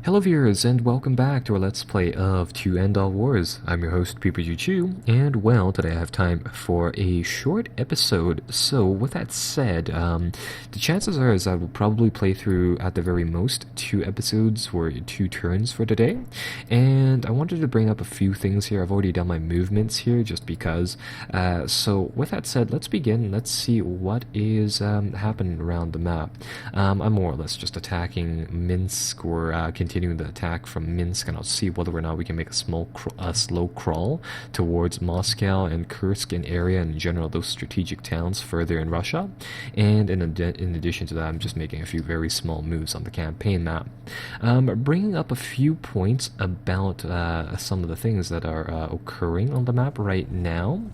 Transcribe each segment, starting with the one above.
Hello viewers, and welcome back to our Let's Play of To End All Wars. I'm your host, PPG, and well, today I have time for a short episode. So, with that said, the chances are is I will probably play through, at the very most, 2 episodes or 2 turns for today. And I wanted to bring up a few things here. I've already done my movements here, just because. So, with that said, let's begin. Let's see what is happening around the map. I'm more or less just attacking Minsk or continuing the attack from Minsk, and I'll see whether or not we can make a slow crawl towards Moscow and Kursk and area, and in general those strategic towns further in Russia. And in addition to that, I'm just making a few very small moves on the campaign map. Bringing up a few points about some of the things that are occurring on the map right now.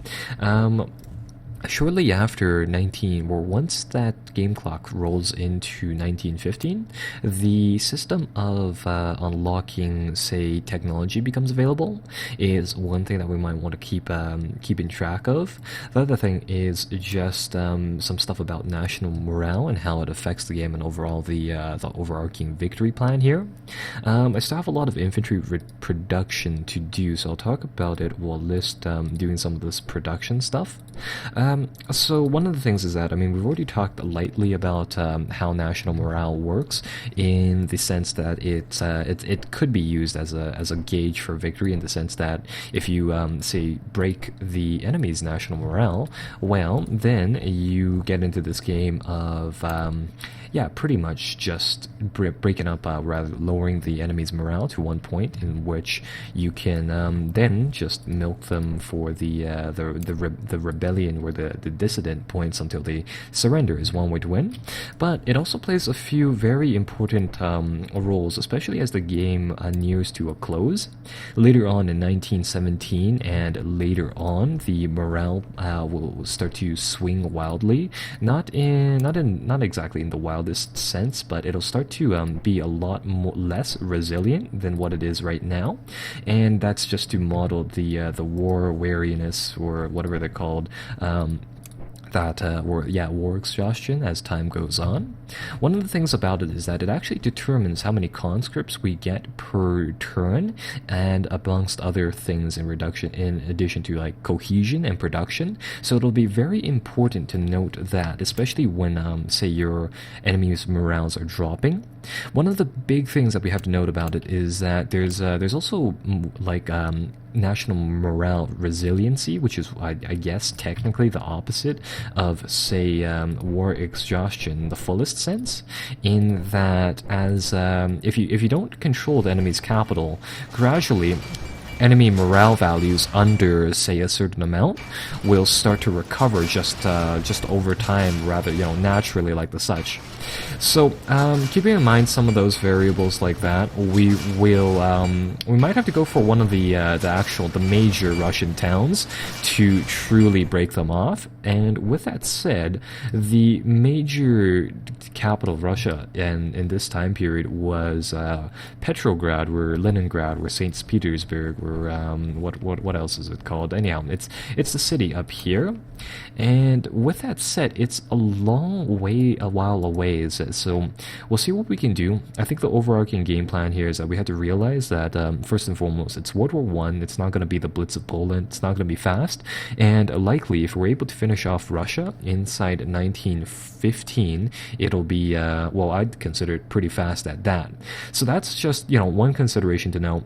Shortly after once that game clock rolls into 1915, the system of unlocking, say, technology becomes available is one thing that we might want to keep in track of. The other thing is just some stuff about national morale and how it affects the game and overall the overarching victory plan here. I still have a lot of infantry production to do, so I'll talk about it while doing some of this production stuff. So one of the things is that, we've already talked lightly about how national morale works, in the sense that it could be used as a gauge for victory, in the sense that if you say break the enemy's national morale, well, then you get into this game of pretty much just breaking up, rather lowering the enemy's morale to one point, in which you can then just milk them for the rebellion or the dissident points until they surrender is one way to win. But it also plays a few very important roles, especially as the game nears to a close. Later on in 1917 and later on, the morale will start to swing wildly. Not exactly in the wildest sense, but it'll start to be a lot less resilient than what it is right now. And that's just to model the war wariness, or whatever they're called, war exhaustion as time goes on. One of the things about it is that it actually determines how many conscripts we get per turn, and amongst other things in addition to like cohesion and production. So it'll be very important to note that, especially when say your enemy's morales are dropping. One of the big things that we have to note about it is that there's also national morale resiliency, which is, I guess, technically the opposite of, say, war exhaustion in the fullest sense, in that if you don't control the enemy's capital, gradually enemy morale values under, say, a certain amount will start to recover just over time, rather, naturally, like the such. So, keeping in mind some of those variables like that, we might have to go for one of the major Russian towns to truly break them off. And with that said, the major capital of Russia in this time period was Petrograd, or Leningrad, or St. Petersburg, or what else is it called? Anyhow, it's the city up here. And with that said, it's a while away. So we'll see what we can do. I think the overarching game plan here is that we have to realize that, first and foremost, it's World War One. It's not going to be the Blitz of Poland. It's not going to be fast. And likely, if we're able to finish off Russia inside 1915, it'll be, I'd consider it pretty fast at that. So that's just, one consideration to note.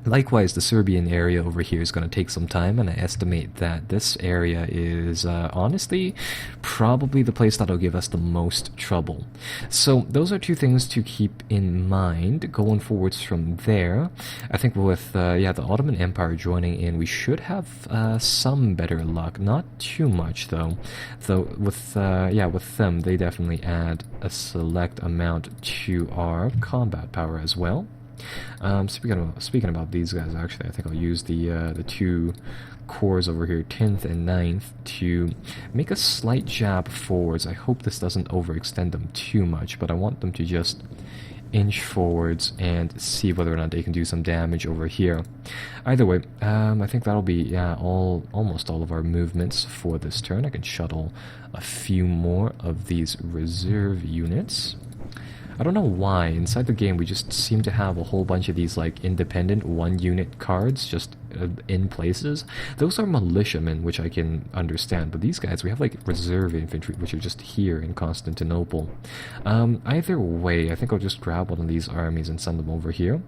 Likewise, the Serbian area over here is going to take some time, and I estimate that this area is, honestly, probably the place that'll give us the most trouble. So those are two things to keep in mind going forwards from there. I think with the Ottoman Empire joining in, we should have some better luck. Not too much, though. Though with them, they definitely add a select amount to our combat power as well. Speaking about these guys, actually, I think I'll use the two cores over here, 10th and 9th, to make a slight jab forwards. I hope this doesn't overextend them too much, but I want them to just inch forwards and see whether or not they can do some damage over here. Either way, I think that'll be almost all of our movements for this turn. I can shuttle a few more of these reserve units. I don't know why. Inside the game, we just seem to have a whole bunch of these, like, independent one-unit cards just in places. Those are militiamen, which I can understand, but these guys, we have, like, reserve infantry, which are just here in Constantinople. Either way, I think I'll just grab one of these armies and send them over here.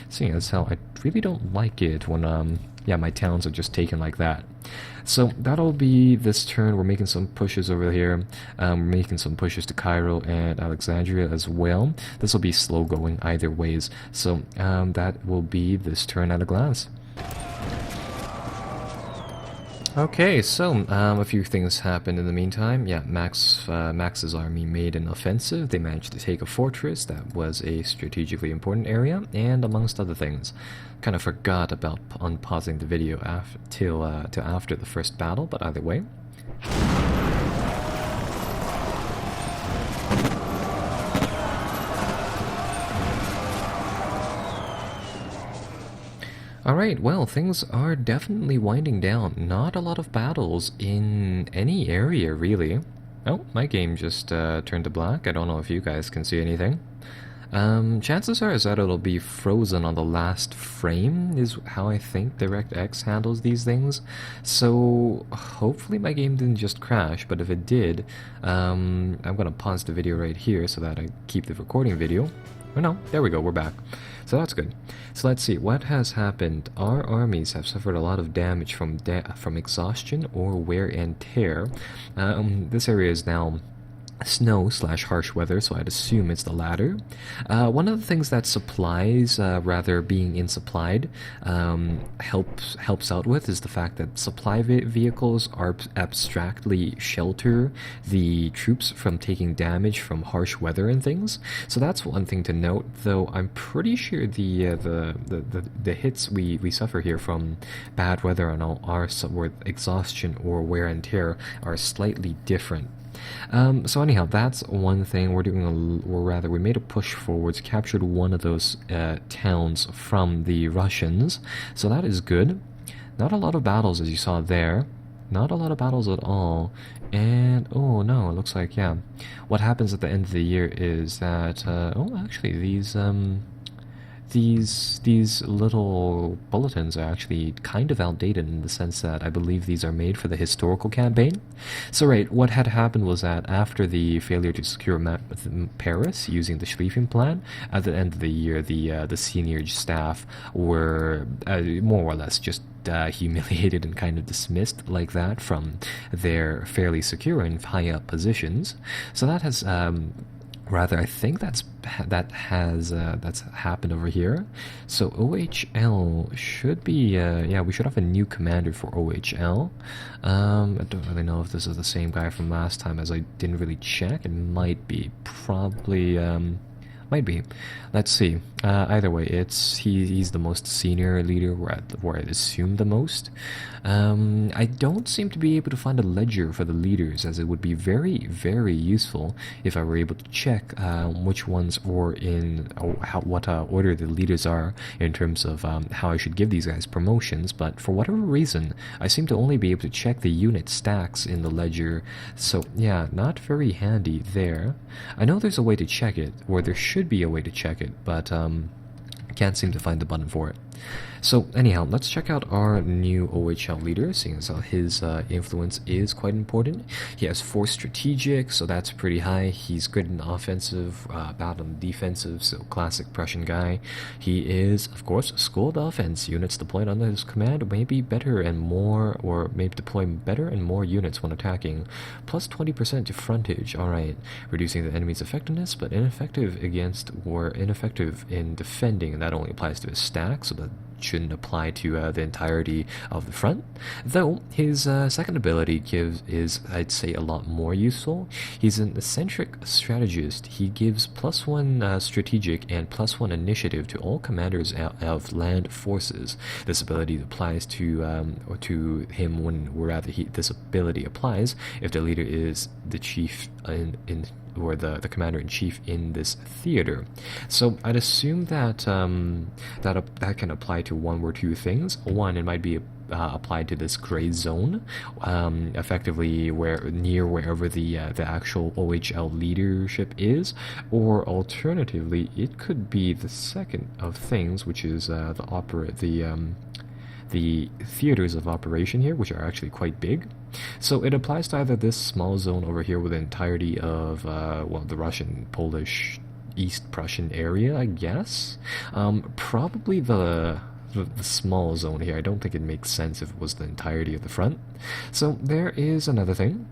Seeing as how I really don't like it when, yeah, my towns are just taken like that. So that'll be this turn. We're making some pushes over here. We're making some pushes to Cairo and Alexandria as well. This will be slow going either ways. So that will be this turn at a glance. Okay, so a few things happened in the meantime. Yeah, Max's army made an offensive. They managed to take a fortress that was a strategically important area, and amongst other things, kind of forgot about unpausing the video till after the first battle. But either way. Alright, well, things are definitely winding down. Not a lot of battles in any area, really. Oh, my game just turned to black. I don't know if you guys can see anything. Chances are is that it'll be frozen on the last frame, is how I think DirectX handles these things. So, hopefully my game didn't just crash, but if it did, I'm gonna pause the video right here so that I keep the recording video. Oh no, there we go, we're back. So that's good. So let's see, what has happened? Our armies have suffered a lot of damage from exhaustion or wear and tear. This area is now snow/harsh weather, so I'd assume it's the latter. One of the things that supplies, rather being insupplied, helps out with is the fact that supply vehicles are abstractly shelter the troops from taking damage from harsh weather and things. So that's one thing to note. Though I'm pretty sure the hits we suffer here from bad weather and all are with exhaustion or wear and tear are slightly different. So anyhow, that's one thing. We made a push forwards, captured one of those towns from the Russians, so that is good. Not a lot of battles, as you saw there. Not a lot of battles at all. And, oh no, it looks like, yeah. What happens at the end of the year is that, oh, actually, these little bulletins are actually kind of outdated in the sense that I believe these are made for the historical campaign. So right, what had happened was that after the failure to secure Paris using the Schlieffen Plan, at the end of the year, the senior staff were more or less just humiliated and kind of dismissed like that from their fairly secure and high up positions. So that has rather, I think that's happened over here. So OHL should be yeah, we should have a new commander for OHL. I don't really know if this is the same guy from last time, as I didn't really check. It might be, probably might be. Let's see. Either way, he's the most senior leader, where I'd assume the most. I don't seem to be able to find a ledger for the leaders, as it would be very, very useful if I were able to check which ones or what order the leaders are in terms of how I should give these guys promotions. But for whatever reason, I seem to only be able to check the unit stacks in the ledger. So yeah, not very handy there. I know there's a way to check it, or there should be a way to check it, but I can't seem to find the button for it. So anyhow, let's check out our new OHL leader, seeing as how his influence is quite important. He has 4 strategic, so that's pretty high. He's good in offensive, bad on defensive, so classic Prussian guy. He is, of course, schooled offense. Units deployed under his command may be better and more, or maybe deploy better and more units when attacking. Plus 20% to frontage, alright. Reducing the enemy's effectiveness, but ineffective against or ineffective in defending, and that only applies to his stack, so that shouldn't apply to the entirety of the front. Though his second ability is, I'd say, a lot more useful. He's an eccentric strategist. He gives +1 strategic and +1 initiative to all commanders of land forces. This ability applies to him this ability applies if the leader is the chief or the commander-in-chief in this theater. So I'd assume that that can apply to one or two things. One, it might be applied to this gray zone, effectively near wherever the actual OHL leadership is, or alternatively, it could be the second of things, which is the theaters of operation here, which are actually quite big. So it applies to either this small zone over here with the entirety of the Russian, Polish, East Prussian area, I guess. Probably the small zone here. I don't think it makes sense if it was the entirety of the front. So there is another thing.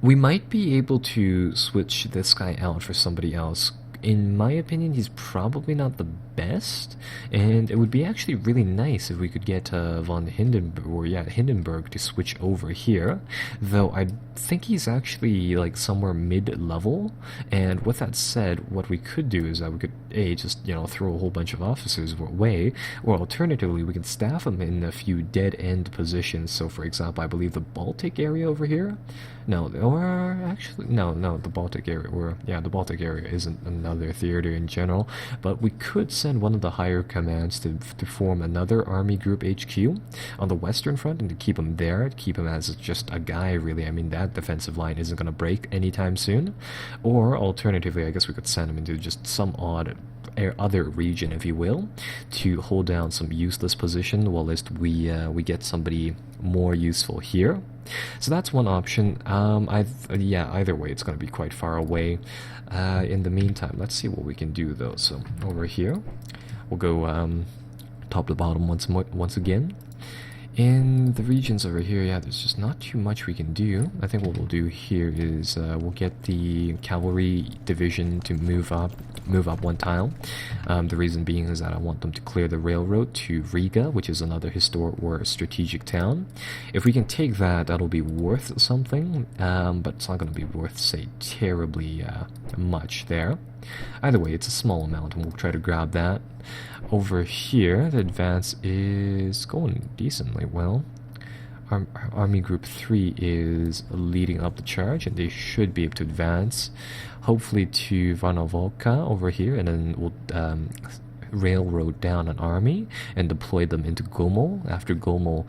We might be able to switch this guy out for somebody else. In my opinion, he's probably not the best, and it would be actually really nice if we could get von Hindenburg to switch over here, though I think he's actually like somewhere mid-level. And with that said, what we could do is that we could just throw a whole bunch of officers away, or alternatively we can staff them in a few dead-end positions. So for example, I believe the Baltic area over here, the Baltic area, the Baltic area isn't another theater in general, but we could send one of the higher commands to form another army group HQ on the western front and to keep him there, keep him as just a guy, really. I mean, that defensive line isn't going to break anytime soon. Or alternatively, I guess we could send him into just some odd other region, if you will, to hold down some useless position while we get somebody more useful here. So that's one option. Either way, it's going to be quite far away. In the meantime, let's see what we can do, though. So over here, we'll go top to bottom once again. In the regions over here, there's just not too much we can do. I think what we'll do here is we'll get the cavalry division to move up one tile. The reason being is that I want them to clear the railroad to Riga, which is another historic or strategic town. If we can take that, that'll be worth something, but it's not going to be worth, say, terribly much there. Either way, it's a small amount, and we'll try to grab that. Over here, the advance is going decently well. Army Group 3 is leading up the charge, and they should be able to advance, hopefully to Varnovolka over here, and then we'll railroad down an army and deploy them into Gomel. After Gomel,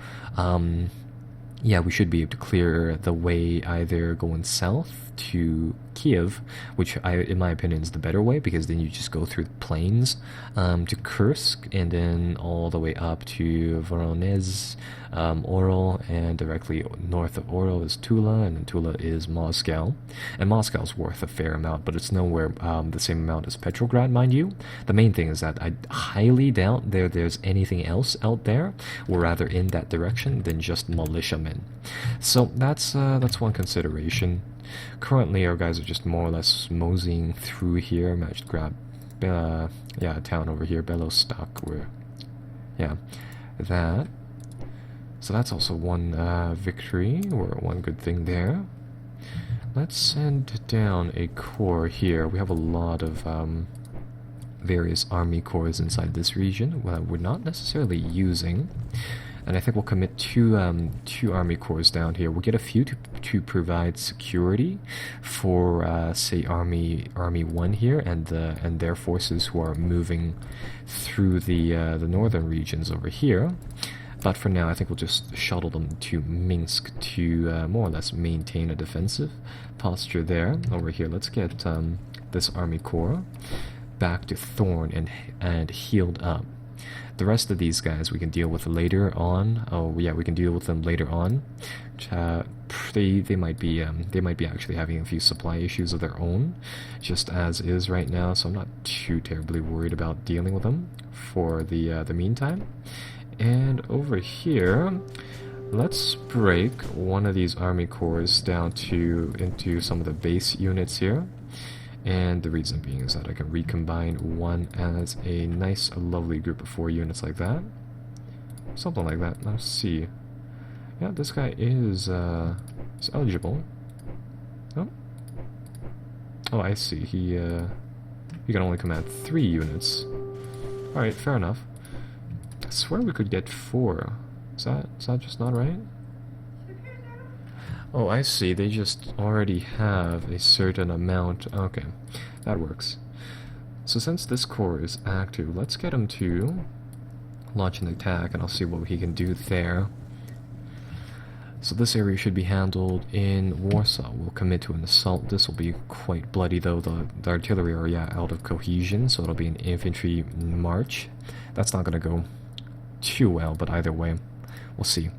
we should be able to clear the way either going south to Kiev, which in my opinion is the better way, because then you just go through the plains to Kursk, and then all the way up to Voronezh, Orel, and directly north of Orel is Tula, and then Tula is Moscow. And Moscow's worth a fair amount, but it's nowhere the same amount as Petrograd, mind you. The main thing is that I highly doubt there's anything else out there, or rather in that direction, than just militiamen. So that's one consideration. Currently, our guys are just more or less moseying through here. I managed to grab a town over here, Belostok, that. So that's also one victory, or one good thing there. Let's send down a corps here. We have a lot of various army corps inside this region we're not necessarily using. And I think we'll commit two army corps down here. We'll get a few to provide security for, say, Army 1 here and their forces who are moving through the northern regions over here. But for now, I think we'll just shuttle them to Minsk to more or less maintain a defensive posture there. Over here, let's get this army corps back to Thorn and healed up. The rest of these guys we can deal with later on. We can deal with them later on. They might be actually having a few supply issues of their own, just as is right now. So I'm not too terribly worried about dealing with them for the meantime. And over here, let's break one of these army corps down into some of the base units here. And the reason being is that I can recombine one as a nice, lovely group of 4 units like that. Something like that. Let's see. Yeah, this guy is eligible. Oh, I see. He can only command 3 units. Alright, fair enough. I swear we could get 4. Is that just not right? Oh, I see. They just already have a certain amount. Okay, that works. So since this core is active, let's get him to launch an attack, and I'll see what he can do there. So this area should be handled in Warsaw. We'll commit to an assault. This will be quite bloody, though. The artillery are, yeah, out of cohesion, so it'll be an infantry march. That's not going to go too well, but either way, we'll see.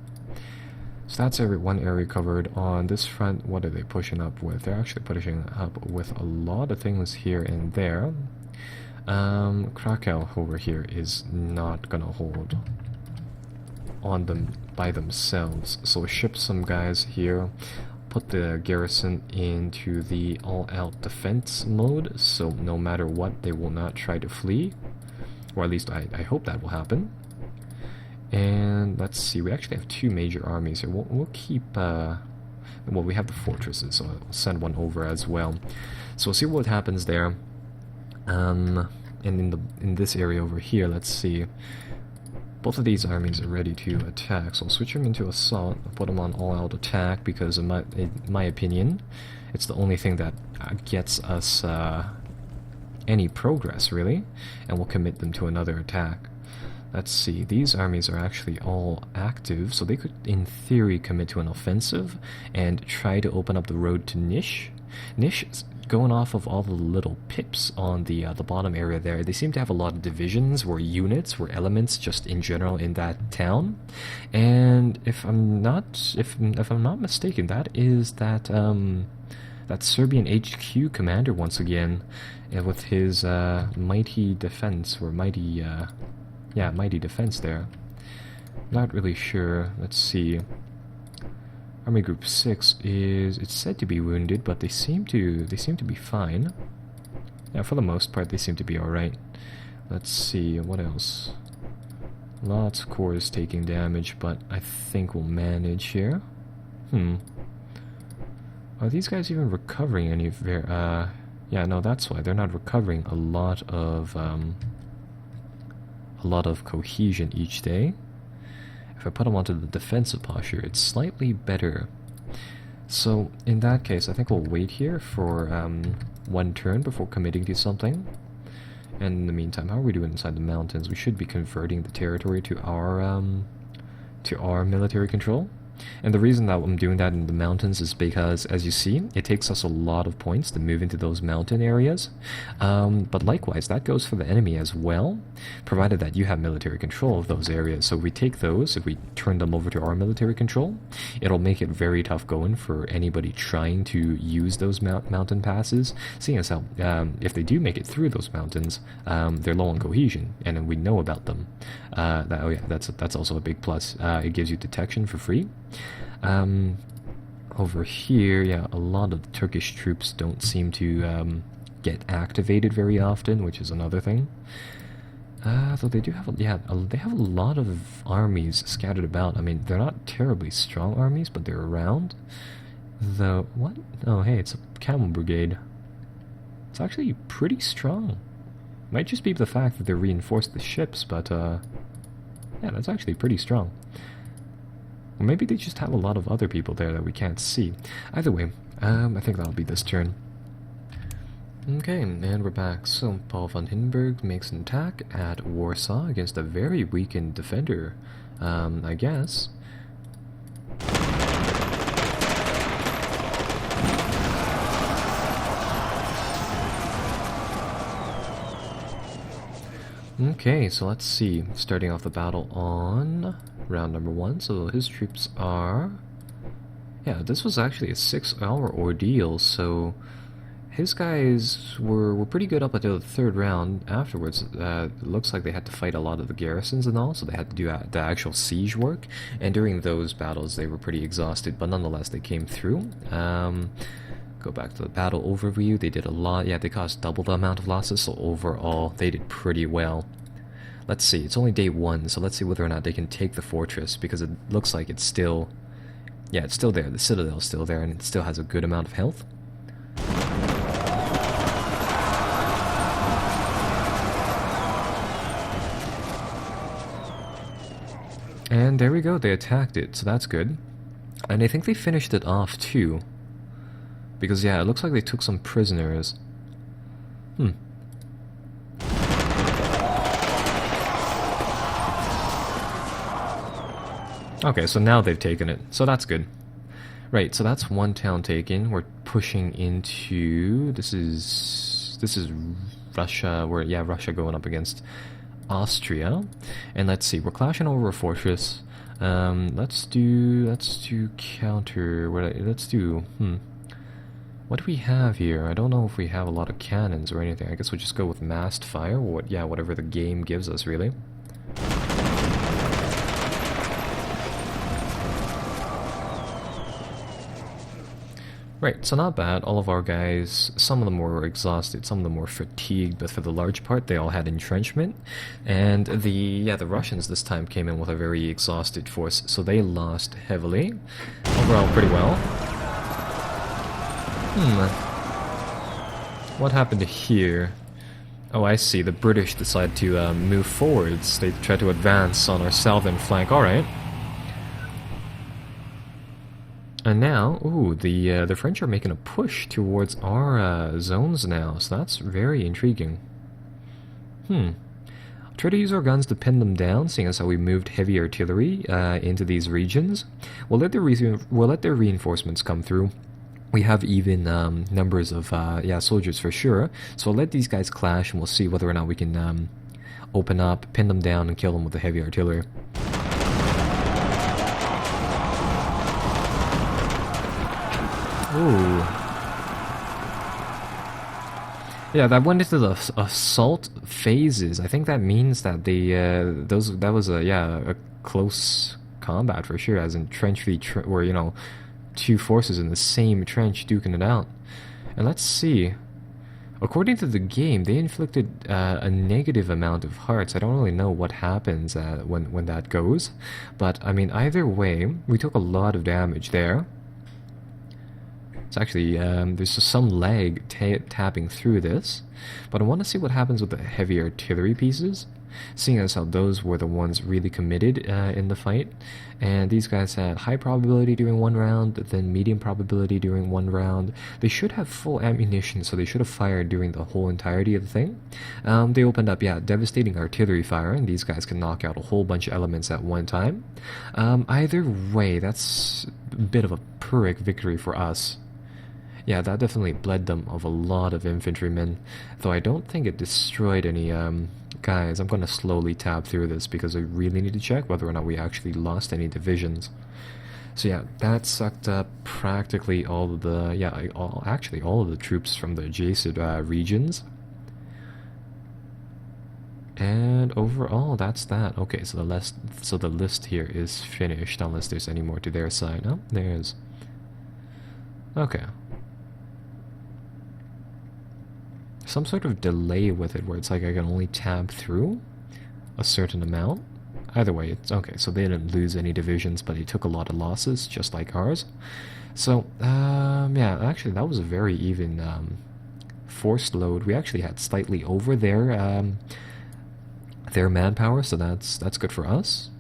So that's one area covered. On this front, what are they pushing up with? They're actually pushing up with a lot of things here and there. Krakow over here is not gonna hold on them by themselves, so ship some guys here, put the garrison into the all-out defense mode, so no matter what, they will not try to flee, or at least I hope that will happen. And let's see, we actually have two major armies here. We'll keep, well, we have the fortresses, so I'll send one over as well. So we'll see what happens there. And in this area over here, let's see. Both of these armies are ready to attack, so I'll switch them into assault. I'll put them on all-out attack because, in my opinion, it's the only thing that gets us any progress, really. And we'll commit them to another attack. Let's see, these armies are actually all active, so they could, in theory, commit to an offensive and try to open up the road to Nish. Nish, going off of all the little pips on the bottom area there, they seem to have a lot of divisions, or units, or elements just in general in that town. And if I'm not mistaken, that is that Serbian HQ commander once again, with his mighty defense, or mighty defense there. Not really sure. Let's see. Army Group 6 it's said to be wounded, but they seem to be fine. Yeah, for the most part they seem to be alright. Let's see, what else? Lots of cores taking damage, but I think we'll manage here. Are these guys even recovering any of their yeah, no, that's why they're not recovering a lot of cohesion each day. If I put them onto the defensive posture, it's slightly better. So in that case, I think we'll wait here for one turn before committing to something. And in the meantime, how are we doing inside the mountains? We should be converting the territory to our military control. And the reason that I'm doing that in the mountains is because, as you see, it takes us a lot of points to move into those mountain areas. But likewise, that goes for the enemy as well, provided that you have military control of those areas. So if we take those, if we turn them over to our military control, it'll make it very tough going for anybody trying to use those mountain passes, seeing as how, if they do make it through those mountains, they're low on cohesion, and we know about them. Oh yeah, that's also a big plus. It gives you detection for free. Over here, yeah, a lot of the Turkish troops don't seem to get activated very often, which is another thing. Though they do have, they have a lot of armies scattered about. I mean, they're not terribly strong armies, but they're around. Though, what? Oh, hey, it's a camel brigade. It's actually pretty strong. Might just be the fact that they reinforced the ships, but yeah, that's actually pretty strong. Or maybe they just have a lot of other people there that we can't see. Either way, I think that'll be this turn. Okay, and we're back. So, Paul von Hindenburg makes an attack at Warsaw against a very weakened defender, I guess. Okay, so let's see. Starting off the battle on round number 1. So his troops are... Yeah, this was actually a 6-hour ordeal, so his guys were pretty good up until the 3rd round. Afterwards, it looks like they had to fight a lot of the garrisons and all, so they had to do the actual siege work. And during those battles, they were pretty exhausted, but nonetheless, they came through. Go back to the battle overview. They did a lot. Yeah, they caused double the amount of losses, so overall, they did pretty well. Let's see. It's only day 1, so let's see whether or not they can take the fortress, because it looks like it's still... Yeah, it's still there. The citadel's still there, and it still has a good amount of health. And there we go. They attacked it, so that's good. And I think they finished it off too. Because, yeah, it looks like they took some prisoners. Okay, so now they've taken it. So that's good. Right, so that's one town taken. We're pushing into... This is Russia. Russia going up against Austria. And let's see, we're clashing over a fortress. Let's do counter... Let's do... What do we have here? I don't know if we have a lot of cannons or anything. I guess we'll just go with massed fire, or whatever the game gives us, really. Right, so not bad. All of our guys, some of them were exhausted, some of them were fatigued, but for the large part, they all had entrenchment. And the Russians this time came in with a very exhausted force, so they lost heavily. Overall, pretty well. What happened here? Oh, I see. The British decided to move forwards. They tried to advance on our southern flank. Alright. And now, ooh, the French are making a push towards our zones now, so that's very intriguing. Try to use our guns to pin them down, seeing as how we moved heavy artillery into these regions. We'll let their reinforcements come through. We have even numbers of soldiers for sure, so I'll let these guys clash, and we'll see whether or not we can open up, pin them down, and kill them with the heavy artillery. Ooh. Yeah, that went into the assault phases. I think that means that that was a close combat for sure, as in trench v where two forces in the same trench duking it out. And let's see. According to the game, they inflicted a negative amount of hearts. I don't really know what happens when that goes, but I mean either way, we took a lot of damage there. It's actually, there's just some lag tapping through this, but I want to see what happens with the heavy artillery pieces, seeing as how those were the ones really committed in the fight, and these guys had high probability during one round, then medium probability during one round. They should have full ammunition, so they should have fired during the whole entirety of the thing. They opened up, devastating artillery fire, and these guys can knock out a whole bunch of elements at one time. Either way, that's a bit of a Pyrrhic victory for us. Yeah, that definitely bled them of a lot of infantrymen, though I don't think it destroyed any, guys. I'm going to slowly tab through this because I really need to check whether or not we actually lost any divisions. So yeah, that sucked up practically all of the, all of the troops from the adjacent regions. And overall, that's that. Okay, so the list here is finished, unless there's any more to their side. Oh, there's... Okay. Some sort of delay with it where it's like I can only tab through a certain amount. Either way, it's okay. So they didn't lose any divisions, but they took a lot of losses, just like ours. So, actually that was a very even force load. We actually had slightly over their manpower, so that's good for us.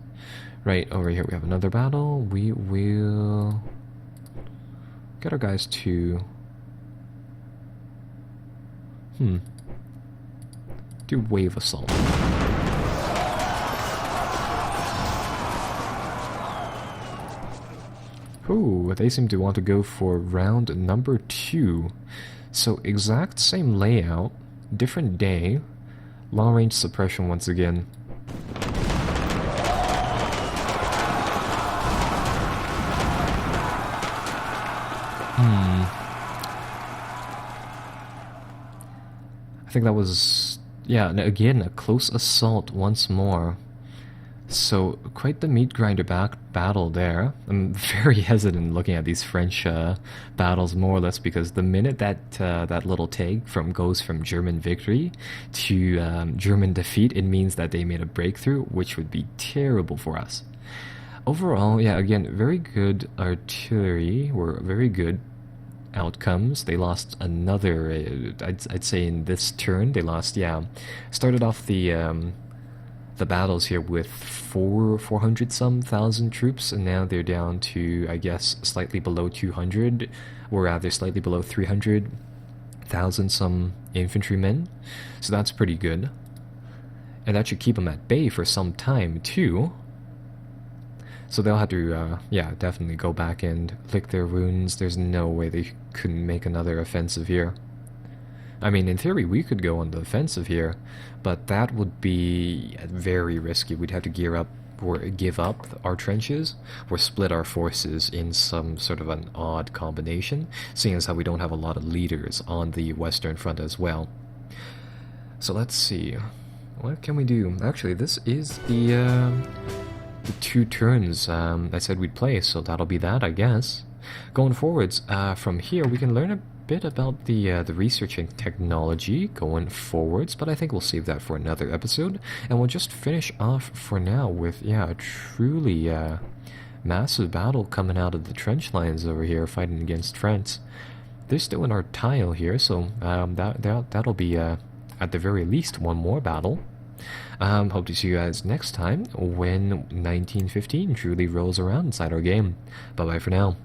Right, over here we have another battle. We will get our guys to... do wave assault. Ooh, they seem to want to go for round number 2. So exact same layout, different day, long range suppression once again. I think that was, again, a close assault once more. So, quite the meat grinder battle there. I'm very hesitant looking at these French battles, more or less, because the minute that little tag goes from German victory to German defeat, it means that they made a breakthrough, which would be terrible for us. Overall, again, very good artillery, were very good outcomes. They lost another, I'd say in this turn, they lost, started off the the battles here with 400 some thousand troops, and now they're down to, I guess, slightly below 200, or rather slightly below 300,000 some infantrymen. So that's pretty good. And that should keep them at bay for some time too. So they'll have to, yeah, definitely go back and lick their wounds. There's no way they couldn't make another offensive here. I mean, in theory, we could go on the offensive here, but that would be very risky. We'd have to gear up or give up our trenches or split our forces in some sort of an odd combination, seeing as how we don't have a lot of leaders on the Western Front as well. So let's see. What can we do? Actually, this is the 2 turns I said we'd play, so that'll be that, I guess. Going forwards, from here, we can learn a bit about the researching technology going forwards, but I think we'll save that for another episode, and we'll just finish off for now with, yeah, a truly massive battle coming out of the trench lines over here, fighting against France. They're still in our tile here, so that'll be, at the very least, one more battle. Hope to see you guys next time when 1915 truly rolls around inside our game. Bye-bye for now.